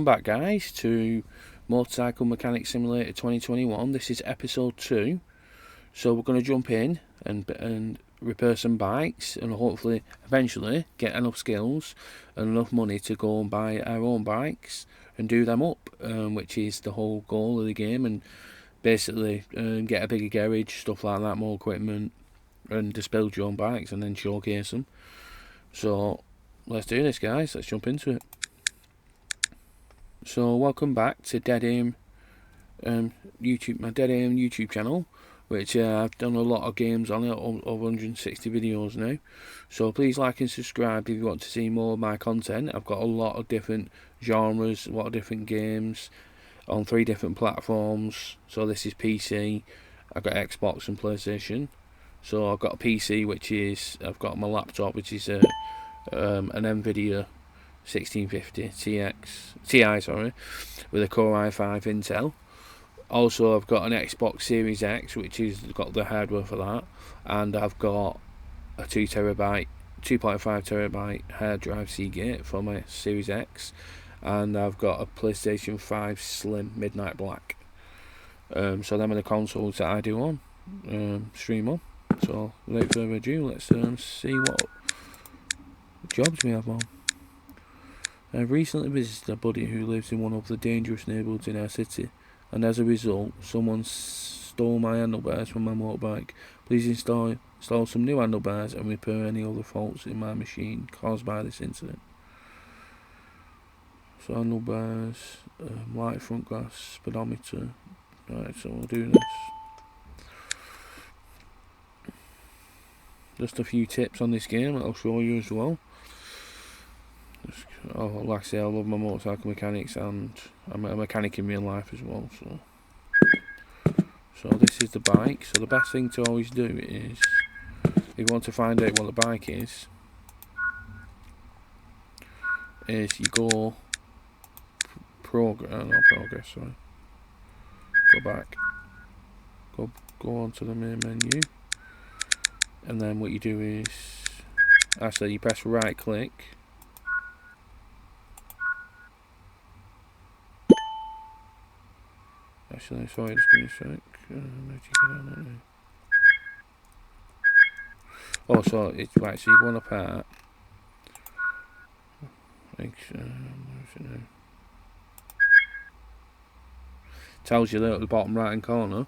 welcome back guys to Motorcycle Mechanic Simulator 2021. This is episode 2, so we're going to jump in and repair some bikes and hopefully eventually get enough skills and enough money to go and buy our own bikes and do them up, which is the whole goal of the game, and basically get a bigger garage, stuff like that, more equipment, and just build your own bikes and then showcase them. So let's do this guys, let's jump into it. So welcome back to Dead Aim YouTube, my Dead Aim YouTube channel, which I've done a lot of games on it, over 160 videos now. So please like and subscribe if you want to see more of my content. I've got a lot of different genres, a lot of different games on 3 different platforms. So this is PC, I've got Xbox and PlayStation. So I've got a PC, which is, I've got my laptop, which is an NVIDIA 1650 Ti, with a Core i5 Intel. Also I've got an Xbox Series X, which has got the hardware for that, and I've got a 2.5 terabyte hard drive Seagate for my Series X, and I've got a PlayStation 5 Slim Midnight Black. So them are the consoles that I do on, stream on. So without further ado, let's see what jobs we have on. I've recently visited a buddy who lives in one of the dangerous neighbourhoods in our city, and as a result, someone stole my handlebars from my motorbike. Please install some new handlebars and repair any other faults in my machine caused by this incident. So handlebars, light front glass, speedometer. Right, so we'll do this. Just a few tips on this game that I'll show you as well. Like I say, I love my motorcycle mechanics, and I'm a mechanic in real life as well. So this is the bike. So the best thing to always do is, if you want to find out what the bike is you go progress. Sorry. Go back. Go onto the main menu, and then what you do is, actually, you press right click. Actually, sorry, just give me a sec. Where'd you get on that now? Oh, so it's right, so you go on a part. Where's it now? Tells you there at the bottom right hand corner.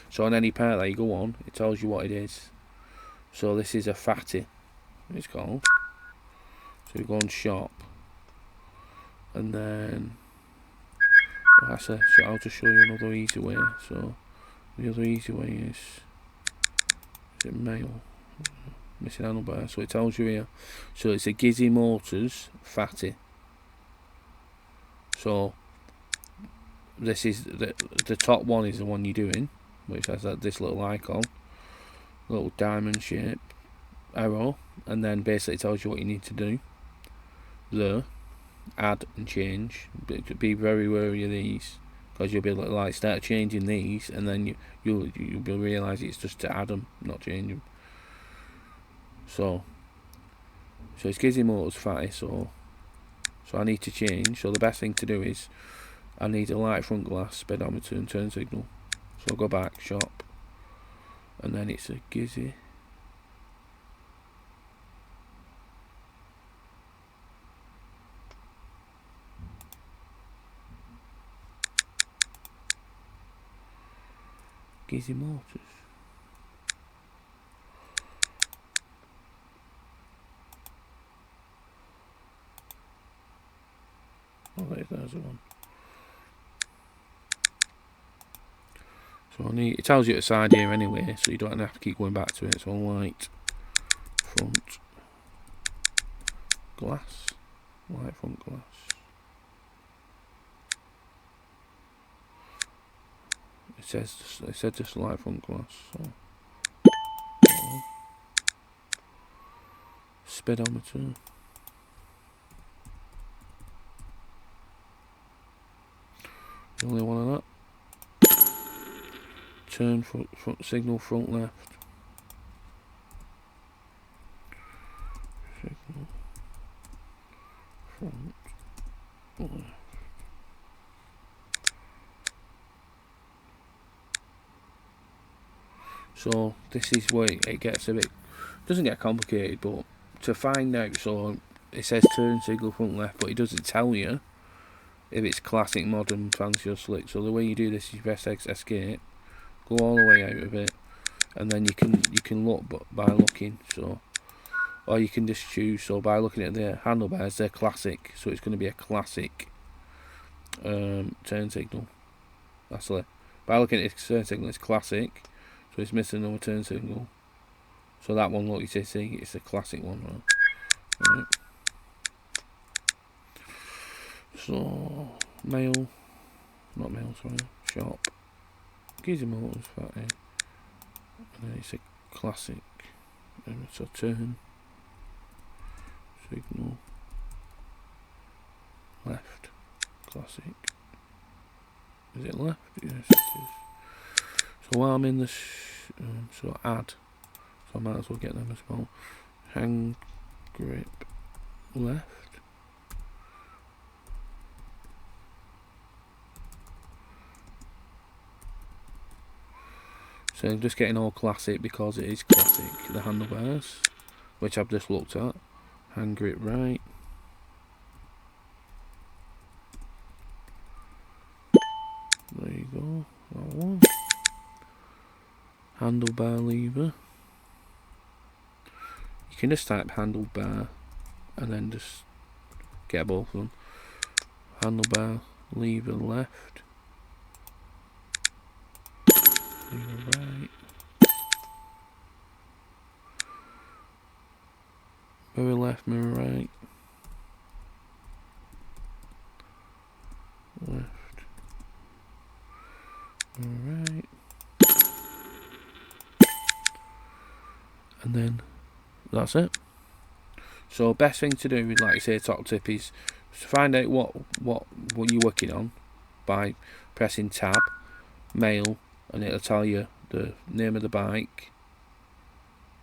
So on any part that you go on, it tells you what it is. So this is a fatty, it's called. So you go on shop, and then actually, so I'll just show you another easy way. So the other easy way is it mail? Missing handlebar. So it tells you here. So it's a Gizzy Motors fatty. So this is the top one is the one you're doing, which has this little icon, little diamond shape arrow, and then basically tells you what you need to do there. Add and change. Be very wary of these, because you'll be like start changing these, and then you'll realise it's just to add them, not change them. So it's Gizzy Motors fatty. So I need to change. So the best thing to do is, I need a light front glass, speedometer and turn signal. So I'll go back, shop, and then it's a Gizzy. Gizzy Motors. Oh, there's the one. So it tells you at the side here anyway, so you don't have to keep going back to it. So light front glass, light front glass. It said just light front glass. So speedometer. Only one of that. Turn front signal, front left. Signal front left. So this is where it gets a bit, doesn't get complicated, but to find out, so it says turn signal front left, but it doesn't tell you if it's classic, modern, fancy or slick. So the way you do this is you press escape, go all the way out of it, and then you can look by looking. So, or you can just choose. So by looking at the handlebars, they're classic, so it's going to be a classic turn signal. That's it. By looking at its turn signal, it's classic, so it's missing no turn signal. So that one, look, you see, it's a classic one, right? So mail, not mail, sorry, shop, Giza Motors factory, and then it's a classic. So turn signal left, classic. Is it left? Yes, it is. So while I'm in this, so add. So I might as well get them as well. Hand grip left. So I'm just getting all classic because it is classic. The handlebars, which I've just looked at. Hand grip right. There you go. That one. Handlebar lever. You can just type handlebar and then just get both of them. Handlebar lever left. Lever right. Mirror left, mirror right. Left. Mirror right. And then that's it. So best thing to do, like I say, top tip is to find out what you're working on by pressing tab, mail, and it'll tell you the name of the bike.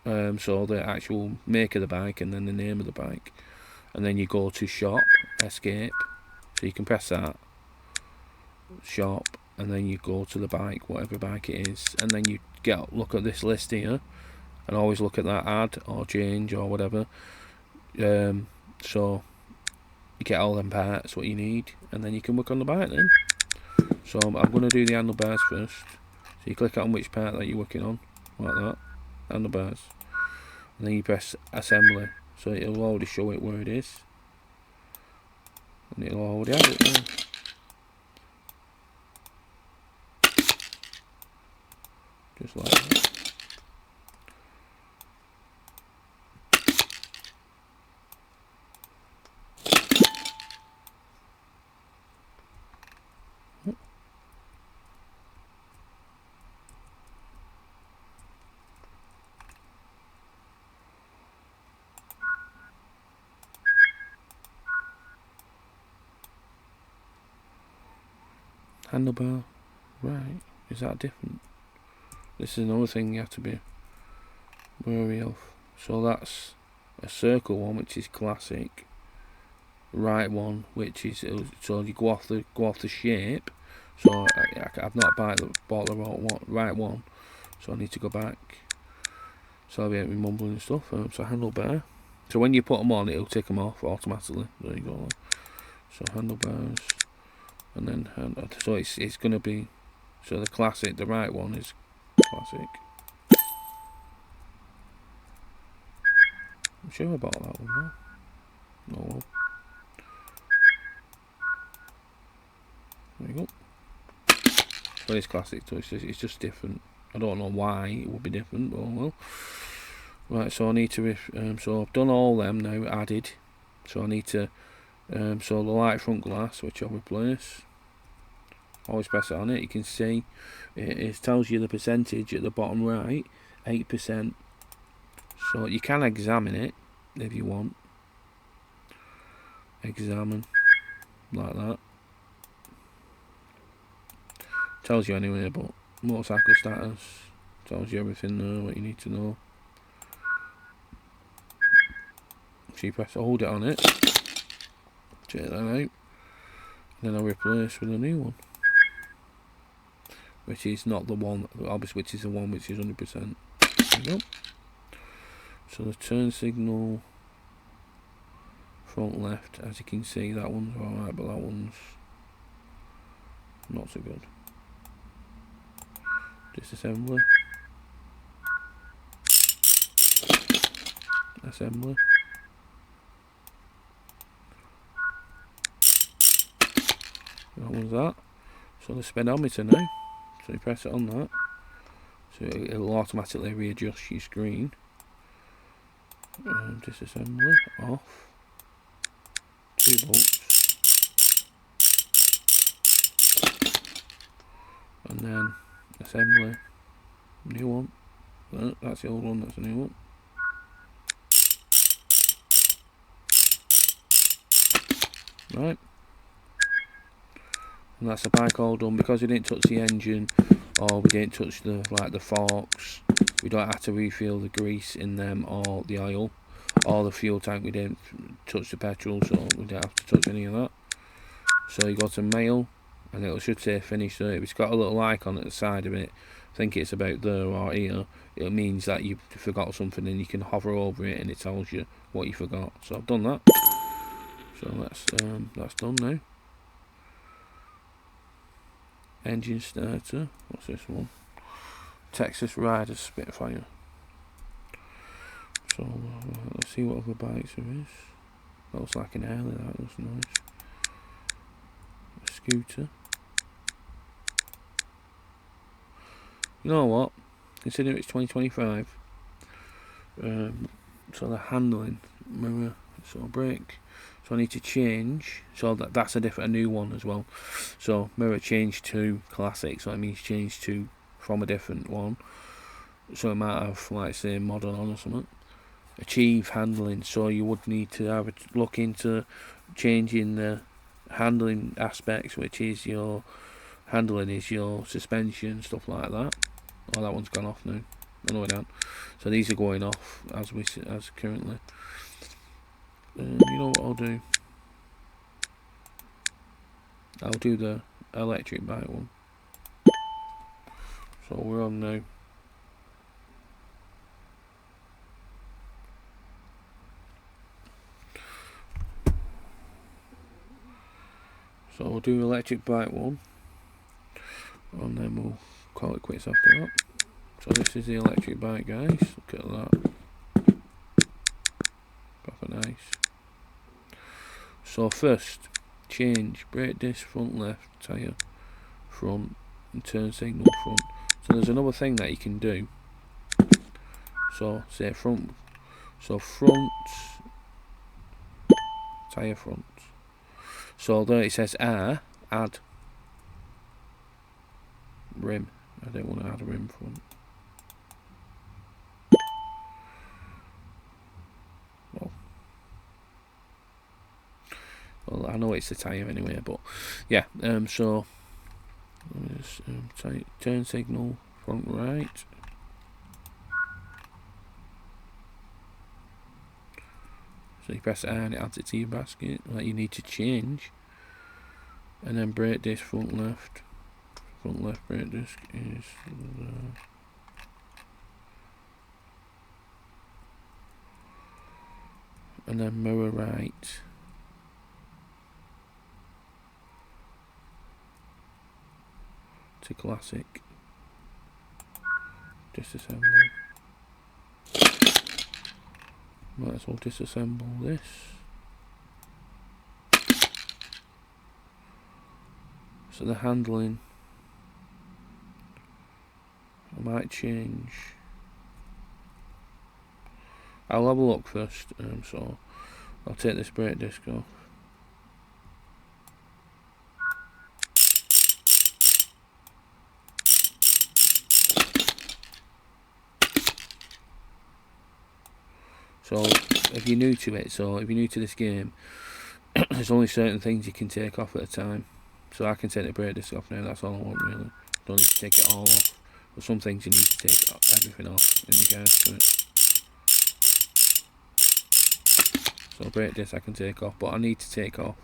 So the actual make of the bike and then the name of the bike, and then you go to shop, escape, so you can press that, shop, and then you go to the bike, whatever bike it is, and then you look at this list here, and always look at that add or change or whatever. So you get all them parts what you need, and then you can work on the bike then. So I'm going to do the handlebars first. So you click on which part that you're working on, like that, handlebars, and then you press assembly, so it'll already show it where it is, and it'll already have it there. Just like that. Handlebar right, is that different? This is another thing you have to be wary of. So that's a circle one, which is classic. Right one, which is, so you go off the shape. So I've not bought the right one, so I need to go back. So I'll be mumbling and stuff. So handlebar. So when you put them on, it'll take them off automatically. There you go. So handlebars, and then so it's going to be, so the classic, the right one is classic. I'm sure about that one. No. Oh well. There you go. But it's classic, so it's just different. I don't know why it would be different, but oh well. Right, so I need to so I've done all them now, added. So I need to so the light front glass, which I'll replace. Always press it on it. You can see it tells you the percentage at the bottom right, 8%. So you can examine it if you want. Examine like that. Tells you anyway, but motorcycle status tells you everything there, what you need to know. So you hold it on it, take that out, and then I'll replace with a new one. which is not the one, obviously, which is the one which is 100%. There we go. So the turn signal front left, as you can see, that one's alright, but that one's not so good. Disassembly. Assembly. That one's that. So the speedometer now. So you press it on that. So it'll automatically readjust your screen. Disassembly. Off. 2 bolts. And then assembly. New one. That's the old one, that's the new one. Right. And that's the bike all done. Because we didn't touch the engine, or we didn't touch the forks, we don't have to refill the grease in them or the oil or the fuel tank. We didn't touch the petrol, so we don't have to touch any of that. So you go to mail, and it should say finished. So it's got a little icon at the side of it. I think it's about there or here. It means that you forgot something, and you can hover over it and it tells you what you forgot. So I've done that. So that's done now. Engine starter. What's this one? Texas Rider Spitfire. So let's see what other bikes there is. That looks like an Harley. That looks nice. A scooter. You know what? Considering it's 2025, so the handling mirror, so brake. So I need to change. So that's a new one as well. So mirror change to classic. So that means change to from a different one. So it might have, like, say, modern on or something. Achieve handling. So you would need to have a look into changing the handling aspects, which is your handling is your suspension, stuff like that. Oh, that one's gone off now. Oh, no, it hasn't. So these are going off as currently. You know what I'll do? I'll do the electric bike one. So we're on now. So we'll do electric bike one, and then we'll call it quits after that. So this is the electric bike, guys. Look at that. Proper nice. So first, change brake disc front left tyre front and turn signal front. So there's another thing that you can do. So say front. So front tyre front. So there it says add rim. I don't want to add a rim front. Well, I know it's the tyre anyway, but yeah. So turn signal front right. So you press R and it adds it to your basket. Like you need to change, and then brake disc front left. Front left brake disc is and then mirror right. To classic. Disassemble. Might as well disassemble this. So the handling, I might change. I'll have a look first. So I'll take this brake disc off. So if you're new to it, if you're new to this game, there's only certain things you can take off at a time. So I can take the brake disc off now, that's all I want really. Don't need to take it all off. But some things you need to take everything off in regards to it. So brake disc I can take off, but I need to take off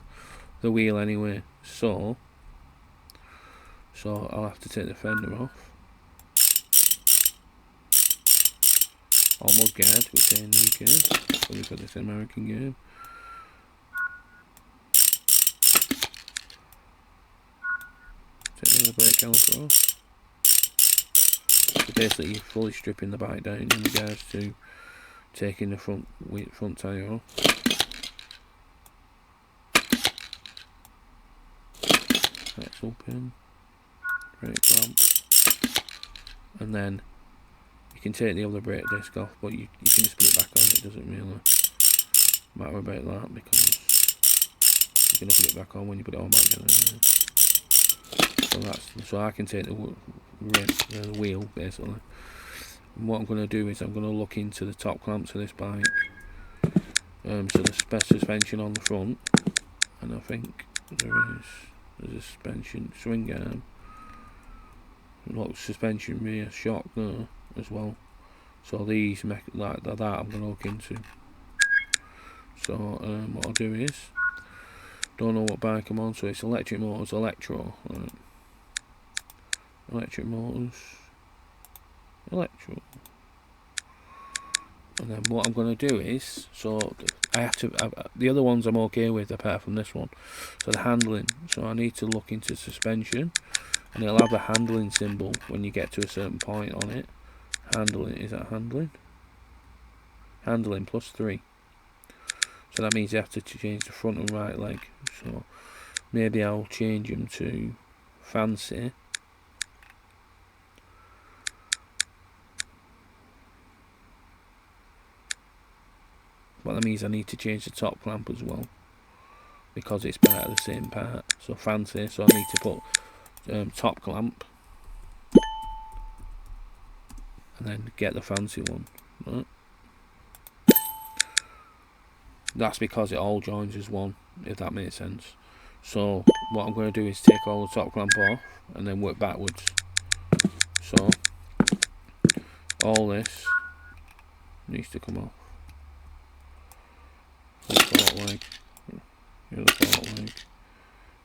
the wheel anyway. So So I'll have to take the fender off. Or mudguard, we say in the UK, so we've got this American game. Take the other brake caliper off. So basically you're fully stripping the bike down in regards to taking the front tyre off. That's open. Brake clamp. And then you can take the other brake disc off, but you can just put it back on. It doesn't really matter about that because you're going to put it back on when you put it on back again. So I can take the wheel basically. And what I'm going to do is I'm going to look into the top clamps of this bike, so the suspension on the front, and I think there's a suspension swing arm, look, suspension rear shock there as well. So these like that I'm going to look into. So what I'll do is, don't know what bike I'm on, so it's electric motors, electro. Electric motors, electro. And then what I'm going to do is, so I have to, the other ones I'm okay with apart from this one. So the handling, so I need to look into suspension, and it'll have a handling symbol when you get to a certain point on it. Handling, is that handling? Handling +3. So that means you have to change the front and right leg. So maybe I'll change them to fancy. But that means I need to change the top clamp as well, because it's part of the same part. So fancy, so I need to put top clamp and then get the fancy one, right? That's because it all joins as one, if that makes sense. So what I'm going to do is take all the top clamp off and then work backwards. So all this needs to come off. Forward leg, the other forward leg,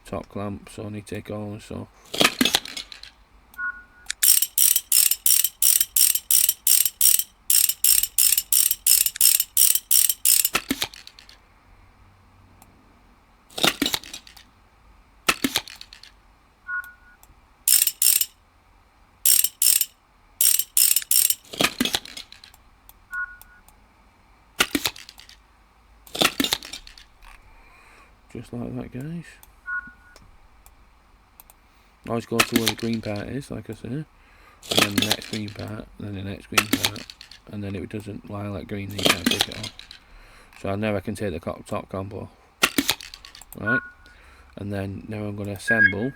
top clamp, so I need to take all this off. Just like that, guys. Always go to where the green part is, like I said, and then the next green part, and then the next green part, and then if it doesn't lie like green, then you can't take it off. So now I can take the top clamp off, right? And then now I'm going to assemble,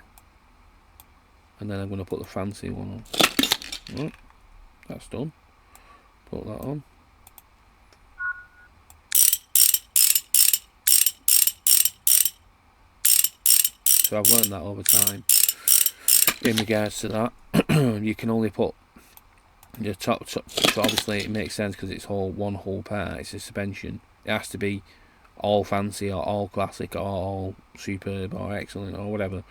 and then I'm going to put the fancy one on. Right, that's done. Put that on. So I've learned that over time. In regards to that, you can only put the top, so obviously it makes sense because it's one whole part, it's a suspension. It has to be all fancy or all classic or all superb or excellent or whatever.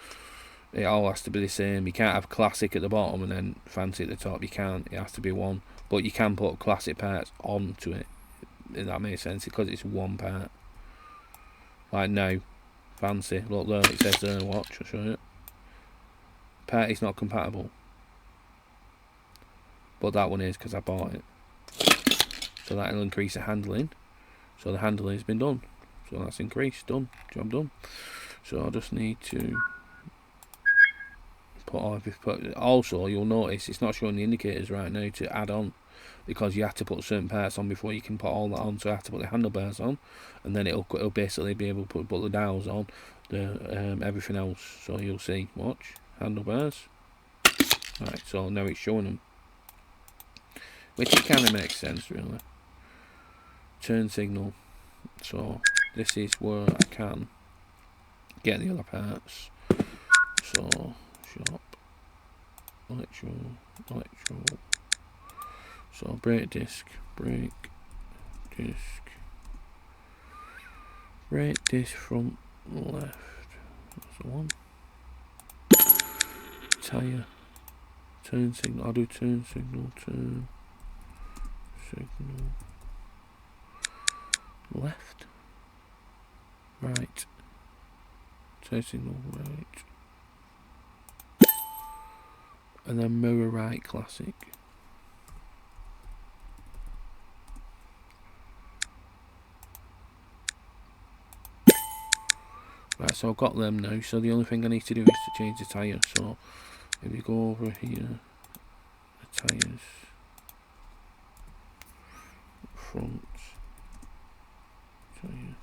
It all has to be the same. You can't have classic at the bottom and then fancy at the top. You can't. It has to be one. But you can put classic parts onto it, if that makes sense, because it's one part. Like now, fancy. Look there, it says there, watch, I'll show you. Part is not compatible. But that one is because I bought it. So that'll increase the handling. So the handling has been done. So that's increased, done, job done. So I just need to also you'll notice it's not showing the indicators right now to add on, because you have to put certain parts on before you can put all that on. So I have to put the handlebars on, and then it'll basically be able to put the dials on, the everything else. So you'll see, watch, handlebars. Right, so now it's showing them, which it kind of makes sense really. Turn signal. So this is where I can get the other parts. So shop, electro. So brake disc, brake disc front left. That's the one. tyre. Turn signal. I'll do turn signal. Turn signal. Left. Right. Turn signal right. And then mirror right classic. Right, so I've got them now, so the only thing I need to do is to change the tyre. So if you go over here, the tyres, front tyre.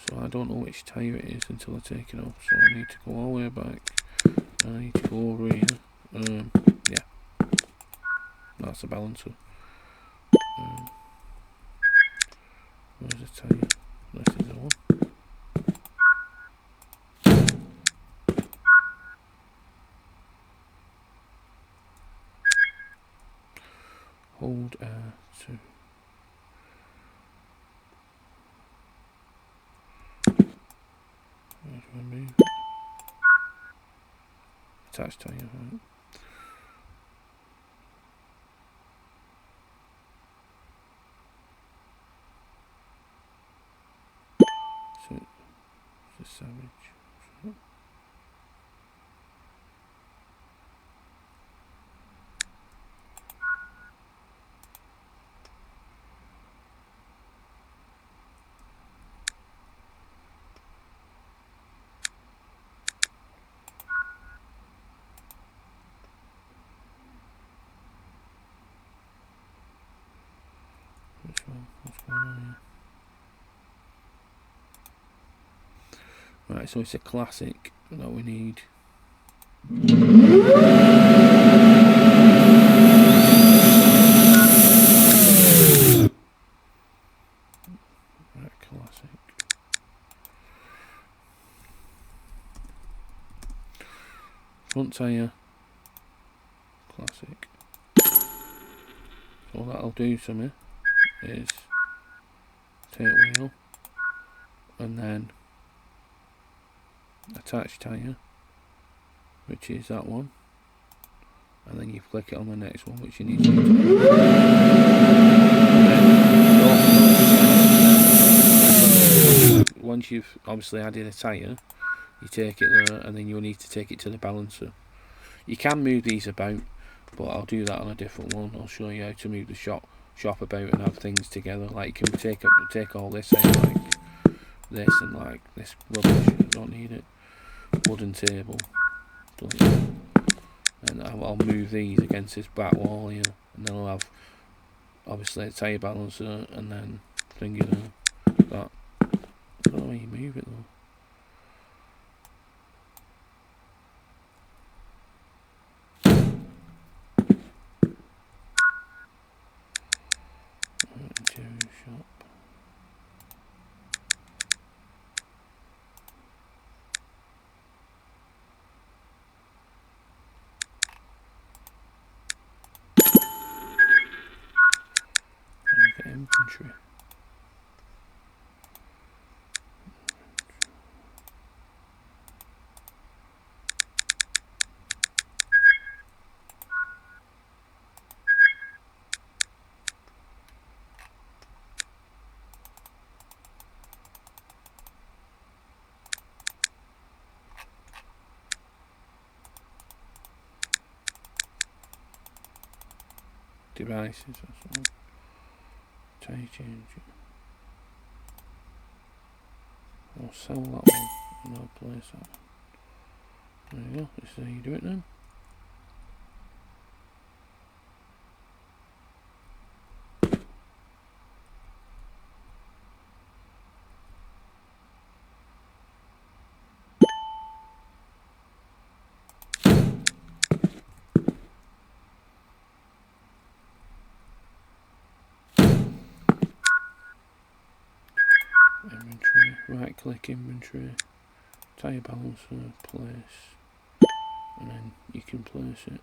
So I don't know which tyre it is until I take it off, so I need to go all the way back. I need to go over here. Yeah, that's the balancer. Where's the tyre? This is the one. Hold R2. Where do I move? Attach tyre, right. So it's a Savage. Which one? What's going on here? Right, so it's a classic that we need. Right, classic. Front tyre. Classic. So that'll do something is take wheel and then attach tyre, which is that one, and then you click it on the next one, which you need to do. Once you've obviously added a tyre, you take it there, and then you'll need to take it to the balancer. You can move these about, but I'll do that on a different one. I'll show you how to move the shop about and have things together. Like you can take all this out, like this and like this rubbish. I don't need it. Wooden table. And I'll move these against this back wall here, and then I'll have obviously a tyre balancer and then finger that. I don't know how you move it though. Shop. Infantry. Devices or something. Tyre change. I'll sell that one and I'll place that one. There you go, this is how you do it then. Inventory, right click inventory, tyre balancer, place, and then you can place it.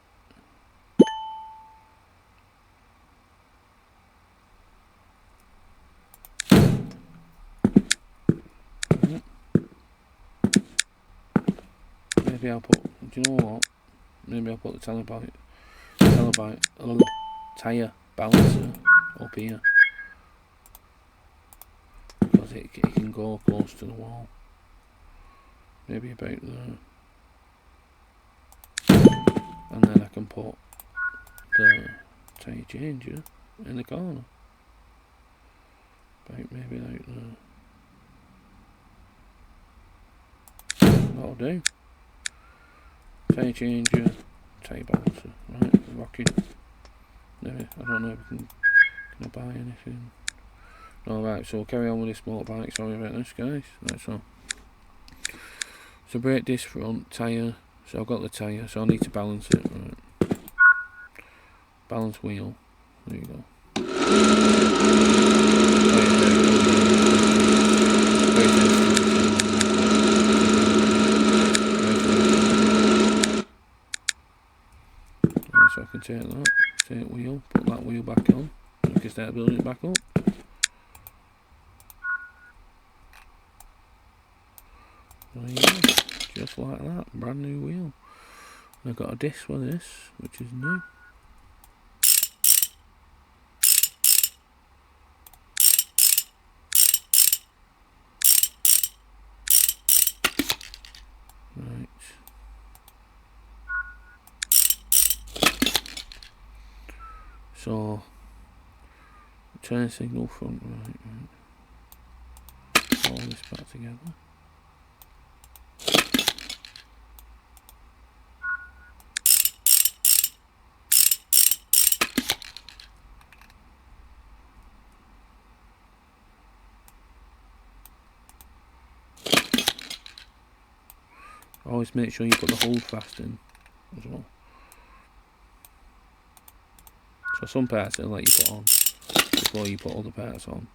Maybe I'll put Do you know what? Maybe I'll put the tyre balancer up here, because it can go close to the wall. Maybe about there. And then I can put the tyre changer in the corner. About maybe out there. That'll do. Tyre changer, tyre balancer. Right, rocking. Maybe, I don't know if can I buy anything. Alright, so we'll carry on with this motorbike. Sorry about this, guys. Right, so brake disc front, tyre. So I've got the tyre, so I need to balance it. Right. Balance wheel. There you go. Right, so I can take that, take wheel, put that wheel back on. I can start building it back up. There you go. Just like that, brand new wheel. I've got a disc for this, which is new. Right. So, turn signal front, right. All this back together. Always make sure you put the hold fast in as well. So some parts they'll let you put on before you put other parts on.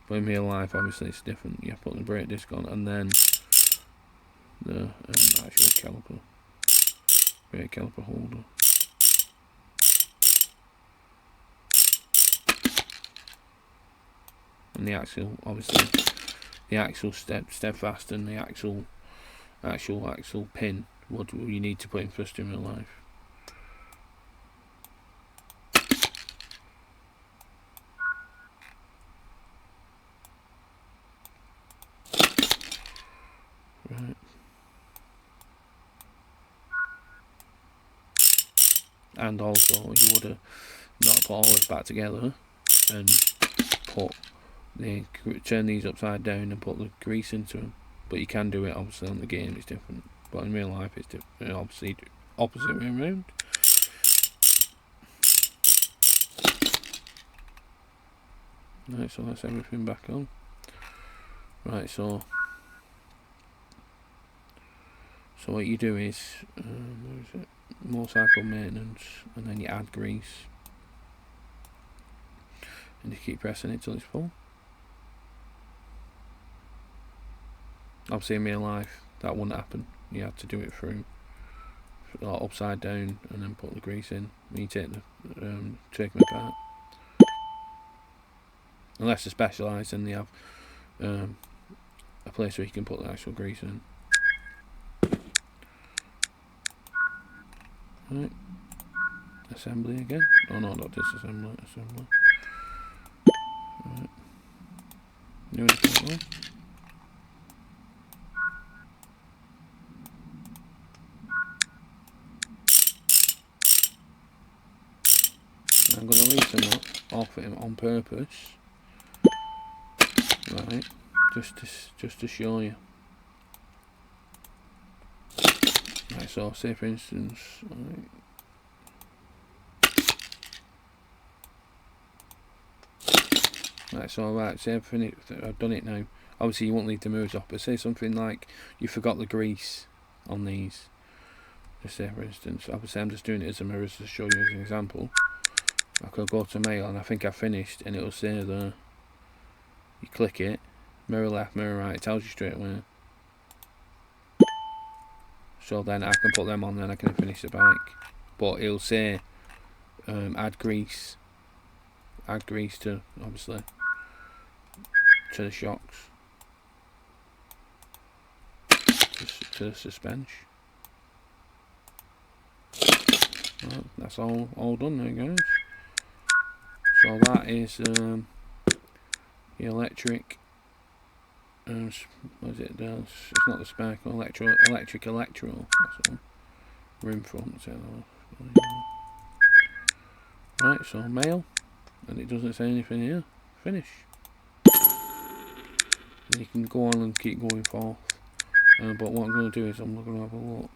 But in real life, obviously, it's different. You put the brake disc on and then the actual caliper, brake caliper holder. And the axle, obviously, the axle steadfast and the actual pin, what you need to put in first in real life. Right. And also, you would have not put all this back together and turn these upside down and put the grease into them. But you can do it, obviously, on the game, it's different. But in real life, it's different. Obviously, opposite way around. Right, so that's everything back on. Right, so what you do is, where is it? Motorcycle maintenance, and then you add grease. And you keep pressing it till it's full. Obviously in real life that wouldn't happen. You have to do it through upside down and then put the grease in when you take them apart. Unless they're specialised and they have a place where you can put the actual grease in. Right. Assembly again. Oh no, not disassembly, assembly. Right. New one. I'm going to leave some off it on purpose, right? Just to show you. Right, so say for instance, right, so say I've done it now. Obviously, you won't leave the mirrors off, but say something like you forgot the grease on these. Just say for instance, obviously I'm just doing it as a mirror to show you as an example. I could go to mail and I think I finished and it'll say there, you click it, mirror left, mirror right, it tells you straight away. So then I can put them on, then I can finish the bike. But it'll say add grease to, obviously, to the shocks, to the suspension. that's all done now, guys. So that is the electric. What is it? It's not the sparkle. Electric electoral. That's all. Room front. Right. So mail, and it doesn't say anything here. Finish. And you can go on and keep going forth. But what I'm going to do is I'm going to have a look.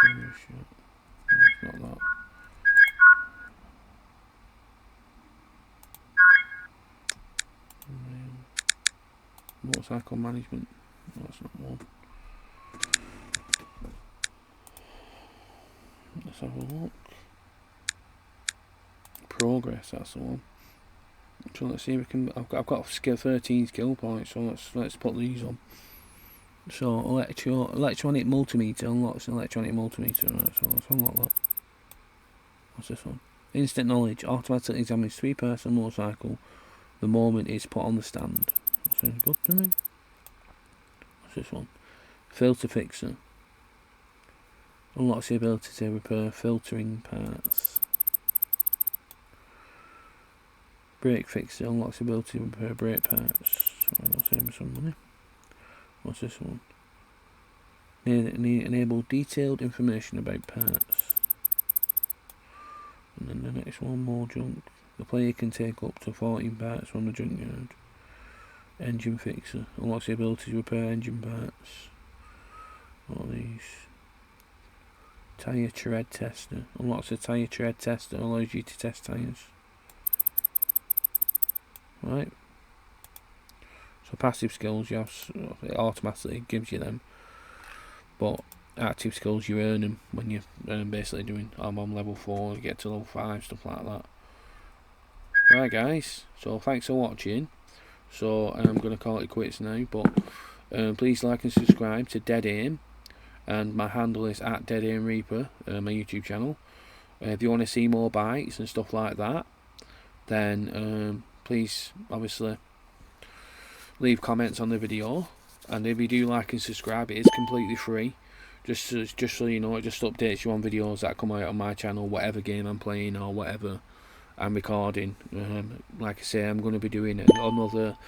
No, it's not that. Motorcycle management. No, that's not one. Let's have a look. Progress, that's the one. So let's see if we can. I've got 13 skill points, so let's put these on. So electronic multimeter unlocks an electronic multimeter. Right, so let's unlock that. What's this one? Instant knowledge automatically examines 3-person motorcycle the moment it's put on the stand. That sounds good to me. What's this one? Filter fixer unlocks the ability to repair filtering parts. Brake fixer unlocks the ability to repair brake parts. That'll save me some money. What's this one? Enable detailed information about parts. And then the next one, more junk. The player can take up to 14 parts from the junkyard. Engine fixer unlocks the ability to repair engine parts. What are these? Tyre tread tester unlocks a tyre tread tester, allows you to test tyres. Right. So passive skills, you have, it automatically gives you them, but active skills you earn them when you're basically doing. I'm on level 4, you get to level 5, stuff like that. Right, guys. So thanks for watching. So I'm going to call it quits now, but please like and subscribe to Dead Aim, and my handle is @DeadAimReaper, my YouTube channel. If you want to see more bites and stuff like that, then please obviously leave comments on the video, and if you do like and subscribe, it is completely free. Just so you know, it just updates you on videos that come out on my channel, whatever game I'm playing or whatever I'm recording. Like I say, I'm going to be doing another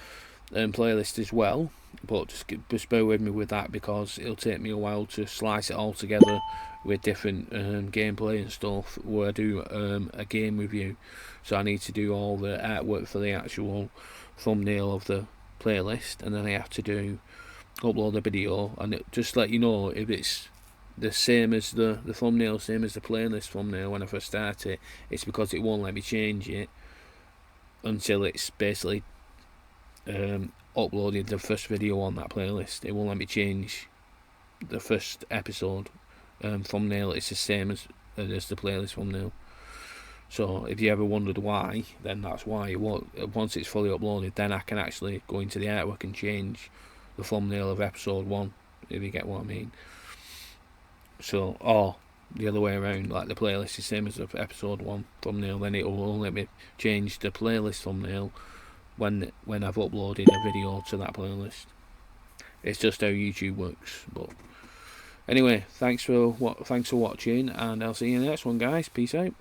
playlist as well, but just bear with me with that, because it'll take me a while to slice it all together with different gameplay and stuff, where I do a game review, so I need to do all the artwork for the actual thumbnail of the playlist, and then I have to upload a video, and just let you know if it's the same as the thumbnail, same as the playlist thumbnail when I first start it. It's because it won't let me change it until it's basically uploaded the first video on that playlist. It won't let me change the first episode thumbnail. It's the same as the playlist thumbnail. So if you ever wondered why, then that's why. It won't, once it's fully uploaded, then I can actually go into the artwork and change the thumbnail of episode 1, if you get what I mean. So, or the other way around, like the playlist is the same as the episode 1 thumbnail, then it will let me change the playlist thumbnail when I've uploaded a video to that playlist. It's just how YouTube works. But anyway, thanks for watching, and I'll see you in the next one, guys. Peace out.